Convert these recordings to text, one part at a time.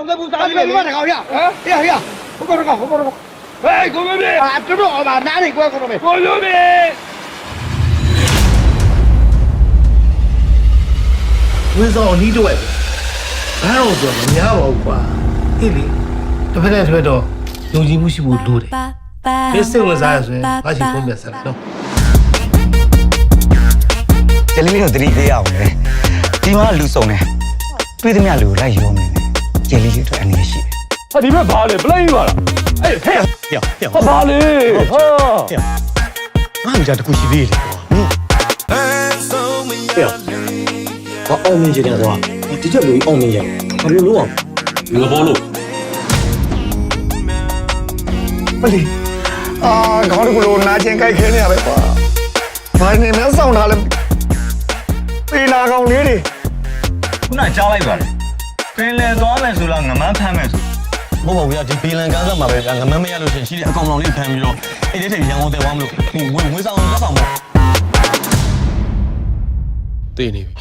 放在不啥里面？你把这搞呀？哎呀，我搞这个，我搞这个。哎，公牛逼！啊，这不好吧？哪里过来公牛逼？公牛逼！为啥你都爱？俺老说你还不管？你哩，这不然推到用心不是不多的，别生活啥事，而且方便啥了。 ကျလေးလေးတို့တတိသေးရအောင်လေဒီမှာလူစုံနေတွေ့သမျှလူလိုက်ရောနေတယ်ကျလေးလေးတို့အနေနဲ့ရှိတယ် ဟာဒီဘက်ဘာလဲပလိန်ပါလားအေးဟဲ့ဟာဘာလဲဟာ ငါ့မိသားတခုရှိသေးတယ်ကွာဘာအောင်မြင်ကြတယ်ကွာဒီချက်လူအောင်မြင်ရဘာလို့လို့အောင် ငါဘောလို့ မလီအာခေါင်းတကူလိုနာကျင်ကြိုက်ခဲနေရပဲကွာဘာနေမစောင့်ထားလဲပေးနာကောင်လေးတွေ ခုနကြားလိုက်ပါလေပင်လယ်သွားမယ်ဆိုတော့ငမန်းဖမ်းမယ်ဆိုမဟုတ်ပါဘူးဒီဘီလန်ကန်းကမှာပဲငမန်းမရလို့ရှိရင်ရှိတဲ့အကောင်လောင်လေးဖမ်းပြီးတော့အဲ့ဒီထိပ်ရန်ကုန်တယ်ဝမ်းမလို့ဝင်းဆောင်တက်ဆောင်ပေါ့ တည်နေပြီ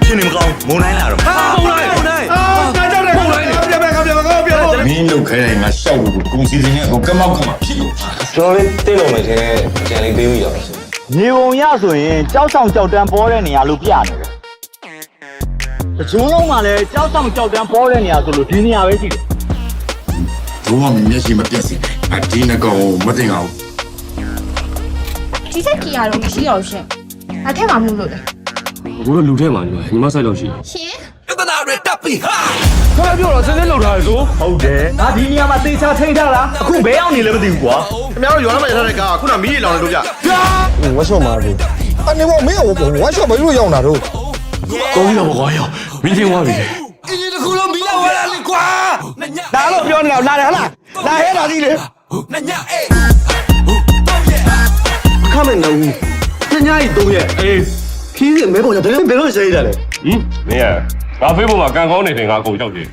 ရှင်းနေမကောင်းမုံနိုင်လာတော့ မုံနိုင်မုံနိုင် 干这的，过来，别别别别别！ မင်းတို့ခိုင်းရင်ငါရှောက်လို့ကုန်စီစဉ်နဲ့ကိုကမောက်ကမှာဖြစ်လို့ ကျွန်တော်လေးတိတ်လို့မယ်တဲ့ကြံလေးပေးပြီးတော့ မြေပုံရဆိုရင်ကြောက်ဆောင်ကြောက်တန်းပေါ်တဲ့နေရာလို့ပြနေတယ်။တချို့လုံးမှလည်းကြောက်ဆောင်ကြောက်တန်းပေါ်တဲ့နေရာဆိုလို့ဒီနေရာပဲရှိတယ် တို့ကမျက်စိမပြတ်စေအဒီနကောင်မသိအောင် ဒီစက်ကြီးရတော့မရှိတော့ရှင်။အထက်မှာမှုလို့လေ အခုတော့လူထဲမှာညီမဆိုင်လို့ရှိ ။ရှင် ခဏပြောတော့စင်းစင်းလောက်ထားရဆို ဟုတ်တယ်။ငါဒီနေရာမှာသေချာထိန်းထားလား။အခုဘယ်ရောက်နေလဲမသိဘူးကွာ ခင်ဗျားတို့ရွာထဲမှာရထားတဲ့ကားကခုနမီးရီလောင်နေလို့ကြ ဝါရှော့မှာပြီအနေဘောမင်းဝါရှော့ဘယ်လိုရောက်လာတော့ ကောင်းပြီတော့ကွာရောမင်းချင်းသွားပြီ ဒါတော့ပြောနေတော့လာတယ်ဟလားလာဟဲတာကြီးလေ ခမဲ့ငါဦးညညကြီး3ရက်အေးခီးစမဲပေါ်ကြတယ်ဘယ်လိုရှိရတယ်ဟင်မင်းကငါဖေးပေါ်မှာကန်ကောင်းနေတယ်ငါအကုန်ကြောက်တယ်